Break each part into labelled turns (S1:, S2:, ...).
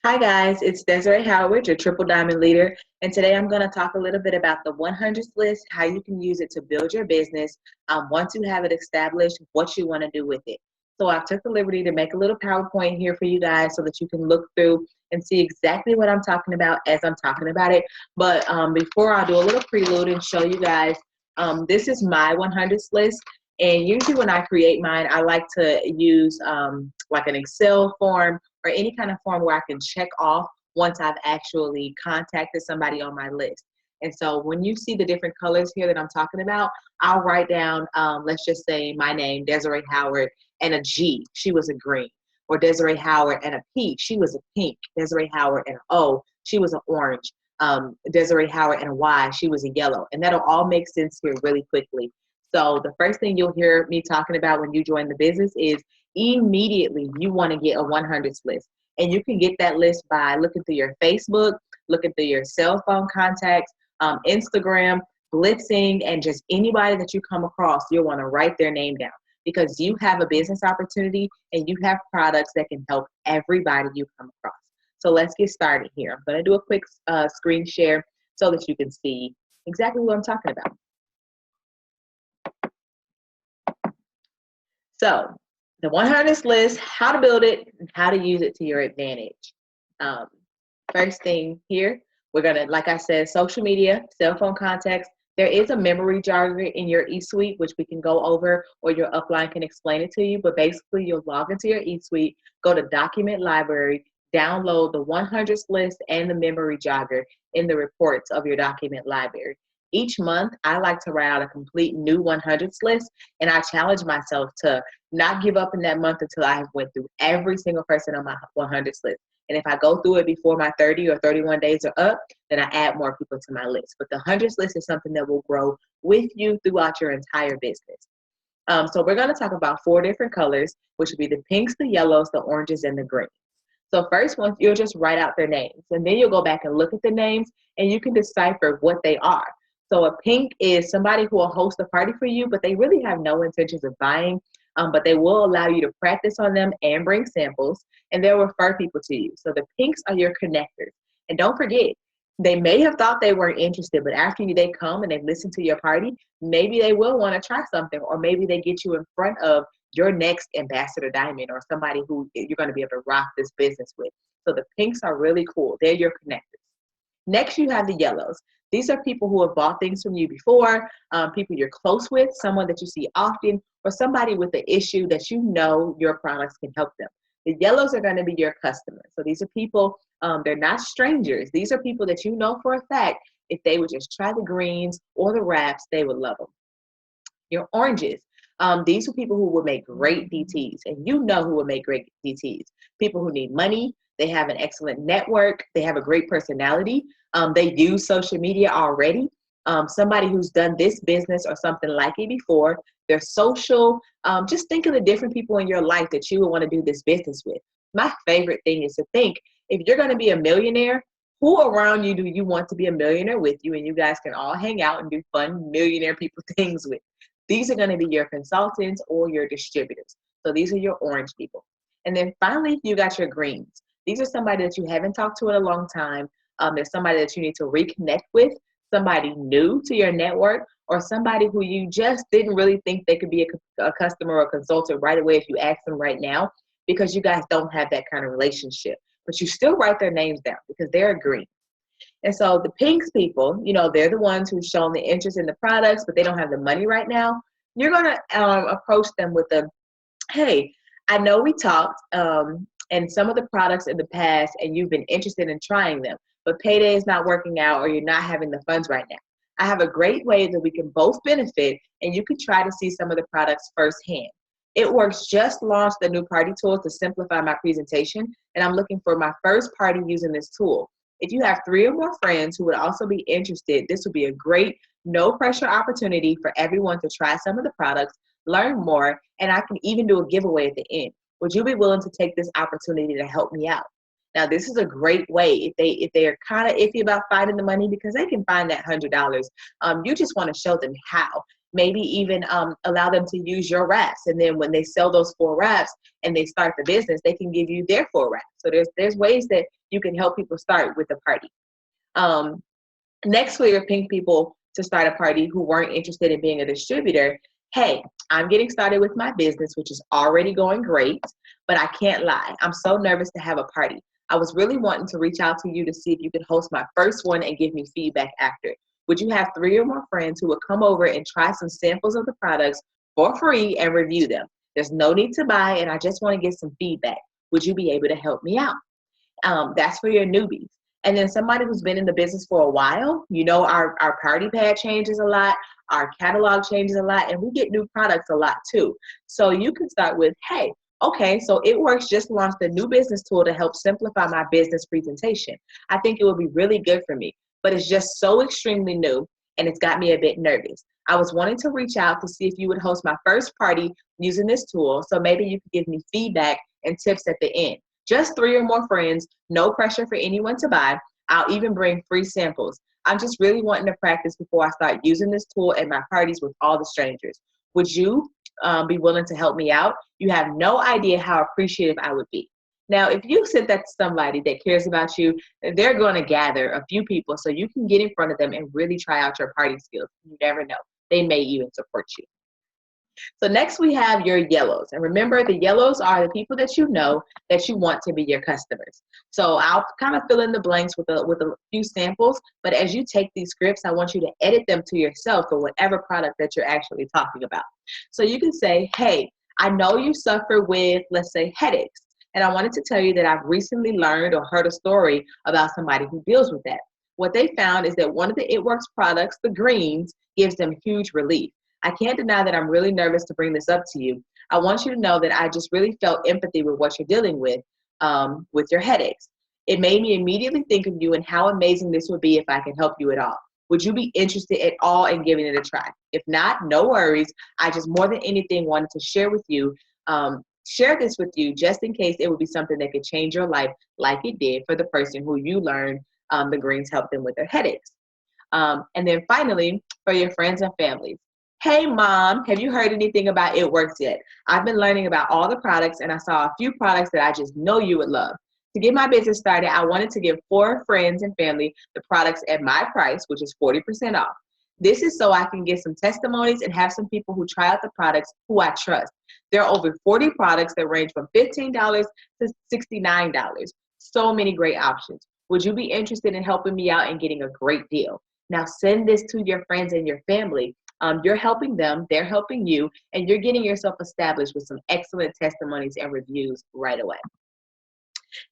S1: Hi guys, it's Deserea Howard, your Triple Diamond Leader, and today I'm going to talk a little bit about the 100s list, how you can use it to build your business. Once you have it established, what you want to do with it. So I took the liberty to make a little PowerPoint here for you guys so that you can look through and see exactly what I'm talking about as I'm talking about it. But before I do a little prelude and show you guys, this is my 100s list. And usually when I create mine, I like to use like an Excel form or any kind of form where I can check off once I've actually contacted somebody on my list. And so when you see the different colors here that I'm talking about, I'll write down, let's just say my name, Deserea Howard, and a G, she was a green. Or Deserea Howard and a P, she was a pink. Deserea Howard and an O, she was an orange. Deserea Howard and a Y, she was a yellow. And that'll all make sense here really quickly. So the first thing you'll hear me talking about when you join the business is immediately you want to get a 100s list. And you can get that list by looking through your Facebook, looking through your cell phone contacts, Instagram, blitzing, and just anybody that you come across, you'll want to write their name down because you have a business opportunity and you have products that can help everybody you come across. So let's get started here. I'm going to do a quick screen share so that you can see exactly what I'm talking about. So the 100s list, how to build it, and how to use it to your advantage. First thing here, we're going to, like I said, social media, cell phone contacts. There is a memory jogger in your eSuite, which we can go over, or your upline can explain it to you. But basically, you'll log into your eSuite, go to Document Library, download the 100s list and the memory jogger in the reports of your document library. Each month, I like to write out a complete new 100s list, and I challenge myself to not give up in that month until I have went through every single person on my 100s list. And if I go through it before my 30 or 31 days are up, then I add more people to my list. But the 100s list is something that will grow with you throughout your entire business. So we're going to talk about 4 different colors, which would be the pinks, the yellows, the oranges, and the greens. So first one, you'll just write out their names, and then you'll go back and look at the names, and you can decipher what they are. So a pink is somebody who will host a party for you, but they really have no intentions of buying, but they will allow you to practice on them and bring samples, and they'll refer people to you. So the pinks are your connectors. And don't forget, they may have thought they weren't interested, but after they come and they listen to your party, maybe they will want to try something, or maybe they get you in front of your next ambassador diamond or somebody who you're going to be able to rock this business with. So the pinks are really cool. They're your connectors. Next, you have the yellows. These are people who have bought things from you before, people you're close with, someone that you see often, or somebody with an issue that you know your products can help them. The yellows are going to be your customers. So these are people, they're not strangers. These are people that you know for a fact, if they would just try the greens or the wraps, they would love them. Your oranges. These are people who will make great DTs, and you know who will make great DTs. People who need money, they have an excellent network, they have a great personality, they use social media already. Somebody who's done this business or something like it before, they're social. Just think of the different people in your life that you would want to do this business with. My favorite thing is to think, if you're going to be a millionaire, who around you do you want to be a millionaire with you, and you guys can all hang out and do fun millionaire people things with? These are going to be your consultants or your distributors. So these are your orange people. And then finally, you got your greens. These are somebody that you haven't talked to in a long time. There's somebody that you need to reconnect with, somebody new to your network, or somebody who you just didn't really think they could be a customer or a consultant right away if you ask them right now, because you guys don't have that kind of relationship. But you still write their names down because they're green. And so the pinks people, they're the ones who've shown the interest in the products, but they don't have the money right now. You're going to approach them with hey, I know we talked and some of the products in the past, and you've been interested in trying them, but payday is not working out or you're not having the funds right now. I have a great way that we can both benefit, and you can try to see some of the products firsthand. It Works just launched the new party tool to simplify my presentation, and I'm looking for my first party using this tool. If you have 3 or more friends who would also be interested, this would be a great no pressure opportunity for everyone to try some of the products, learn more, and I can even do a giveaway at the end. Would you be willing to take this opportunity to help me out? Now, this is a great way if they're kind of iffy about finding the money, because they can find that $100. You just want to show them how. Maybe even allow them to use your wraps, and then when they sell those 4 wraps and they start the business, they can give you their 4 wraps. So there's ways that you can help people start with a party. Um, Next, we are paying people to start a party who weren't interested in being a distributor. Hey, I'm getting started with my business, which is already going great, but I can't lie. I'm so nervous to have a party. I was really wanting to reach out to you to see if you could host my first one and give me feedback after. Would you have 3 or more friends who would come over and try some samples of the products for free and review them? There's no need to buy, and I just want to get some feedback. Would you be able to help me out? That's for your newbies. And then somebody who's been in the business for a while, our party pad changes a lot, our catalog changes a lot, and we get new products a lot too. So you can start with, hey, okay, so It Works just launched a new business tool to help simplify my business presentation. I think it would be really good for me, but it's just so extremely new and it's got me a bit nervous. I was wanting to reach out to see if you would host my first party using this tool, so maybe you could give me feedback and tips at the end. Just 3 or more friends, no pressure for anyone to buy. I'll even bring free samples. I'm just really wanting to practice before I start using this tool at my parties with all the strangers. Would you be willing to help me out? You have no idea how appreciative I would be. Now, if you sent that to somebody that cares about you, they're going to gather a few people so you can get in front of them and really try out your party skills. You never know. They may even support you. So next we have your yellows. And remember, the yellows are the people that you know that you want to be your customers. So I'll kind of fill in the blanks with a few samples, but as you take these scripts, I want you to edit them to yourself for whatever product that you're actually talking about. So you can say, hey, I know you suffer with, let's say, headaches. And I wanted to tell you that I've recently learned or heard a story about somebody who deals with that. What they found is that one of the It Works products, the greens, gives them huge relief. I can't deny that I'm really nervous to bring this up to you. I want you to know that I just really felt empathy with what you're dealing with your headaches. It made me immediately think of you and how amazing this would be if I could help you at all. Would you be interested at all in giving it a try? If not, no worries. I just more than anything wanted to share this with you just in case it would be something that could change your life like it did for the person who you learned the greens help them with their headaches. And then finally, for your friends and families. Hey mom, have you heard anything about It Works yet? I've been learning about all the products and I saw a few products that I just know you would love. To get my business started, I wanted to give 4 friends and family the products at my price, which is 40% off. This is so I can get some testimonies and have some people who try out the products who I trust. There are over 40 products that range from $15 to $69. So many great options. Would you be interested in helping me out and getting a great deal? Now send this to your friends and your family. You're helping them, they're helping you, and you're getting yourself established with some excellent testimonies and reviews right away.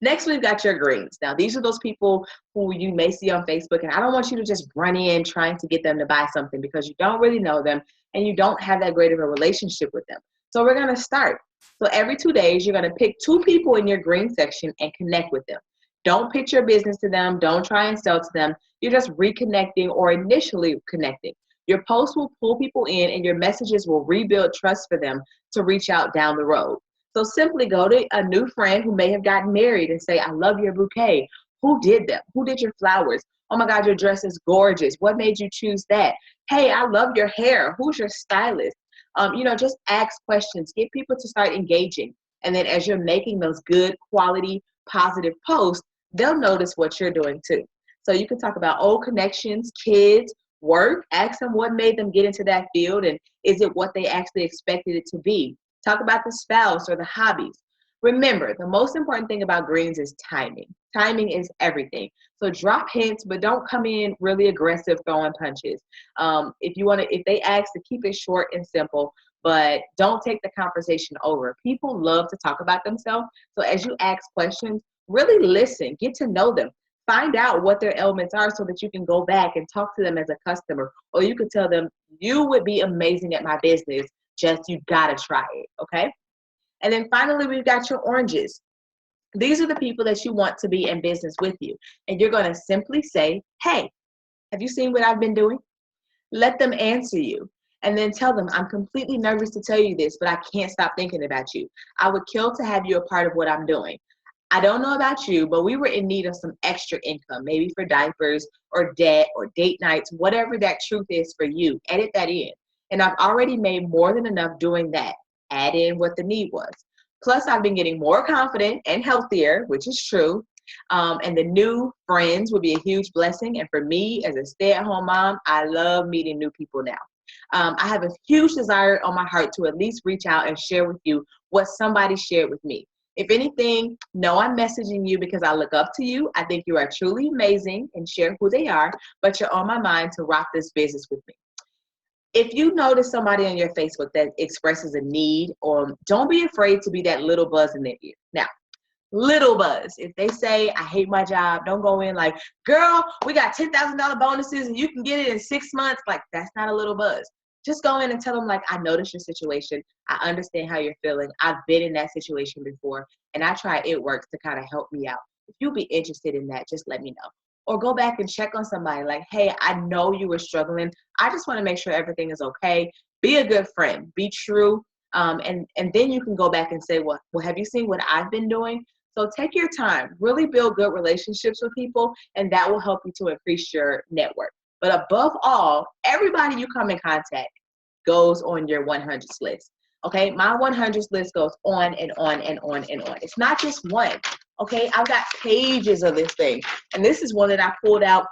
S1: Next, we've got your greens. Now, these are those people who you may see on Facebook, and I don't want you to just run in trying to get them to buy something because you don't really know them and you don't have that great of a relationship with them. So we're going to start. So every 2 days, you're going to pick 2 people in your green section and connect with them. Don't pitch your business to them. Don't try and sell to them. You're just reconnecting or initially connecting. Your posts will pull people in and your messages will rebuild trust for them to reach out down the road. So simply go to a new friend who may have gotten married and say, I love your bouquet. Who did them? Who did your flowers? Oh my God, your dress is gorgeous. What made you choose that? Hey, I love your hair. Who's your stylist? Just ask questions. Get people to start engaging. And then as you're making those good quality, positive posts, they'll notice what you're doing too. So you can talk about old connections, kids, work, ask them what made them get into that field and is it what they actually expected it to be. Talk about the spouse or the hobbies. Remember, the most important thing about greens is timing. Timing is everything. So drop hints, but don't come in really aggressive throwing punches. If they ask, to keep it short and simple, but don't take the conversation over. People love to talk about themselves. So as you ask questions, really listen, get to know them. Find out what their elements are so that you can go back and talk to them as a customer. Or you could tell them, you would be amazing at my business, just you gotta try it, okay? And then finally, we've got your oranges. These are the people that you want to be in business with you. And you're gonna simply say, hey, have you seen what I've been doing? Let them answer you. And then tell them, I'm completely nervous to tell you this, but I can't stop thinking about you. I would kill to have you a part of what I'm doing. I don't know about you, but we were in need of some extra income, maybe for diapers or debt or date nights, whatever that truth is for you. Edit that in. And I've already made more than enough doing that. Add in what the need was. Plus, I've been getting more confident and healthier, which is true. And the new friends would be a huge blessing. And for me, as a stay-at-home mom, I love meeting new people now. I have a huge desire on my heart to at least reach out and share with you what somebody shared with me. If anything, no, I'm messaging you because I look up to you. I think you are truly amazing and share who they are, but you're on my mind to rock this business with me. If you notice somebody on your Facebook that expresses a need, or don't be afraid to be that little buzz in their ear. Now, little buzz. If they say, I hate my job, don't go in like, girl, we got $10,000 bonuses and you can get it in 6 months. Like, that's not a little buzz. Just go in and tell them, like, I noticed your situation. I understand how you're feeling. I've been in that situation before, and I try It Works to kind of help me out. If you'll be interested in that, just let me know. Or go back and check on somebody like, hey, I know you were struggling. I just want to make sure everything is okay. Be a good friend. Be true. And then you can go back and say, well, have you seen what I've been doing? So take your time. Really build good relationships with people, and that will help you to increase your network. But above all, everybody you come in contact goes on your 100s list. Okay, my 100s list goes on and on and on and on. It's not just one. Okay, I've got pages of this thing. And this is one that I pulled out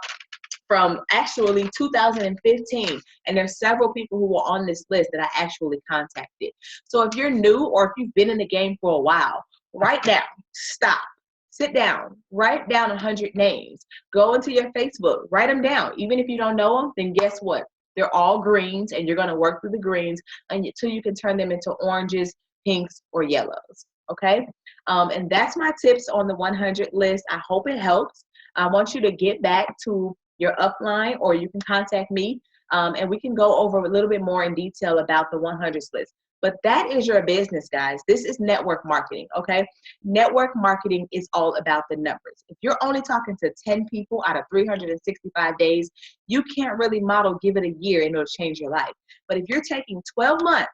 S1: from actually 2015. And there's several people who were on this list that I actually contacted. So if you're new or if you've been in the game for a while, write down, stop, sit down, write down 100 names. Go into your Facebook, write them down. Even if you don't know them, then guess what? They're all greens, and you're going to work through the greens until you can turn them into oranges, pinks, or yellows. Okay? And that's my tips on the 100 list. I hope it helps. I want you to get back to your upline, or you can contact me, and we can go over a little bit more in detail about the 100s list. But that is your business, guys. This is network marketing, okay? Network marketing is all about the numbers. If you're only talking to 10 people out of 365 days, you can't really model give it a year and it'll change your life. But if you're taking 12 months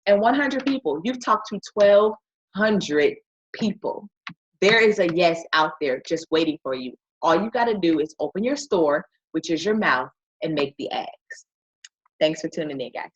S1: and 100 people, you've talked to 1,200 people. There is a yes out there just waiting for you. All you got to do is open your store, which is your mouth, and make the ads. Thanks for tuning in, guys.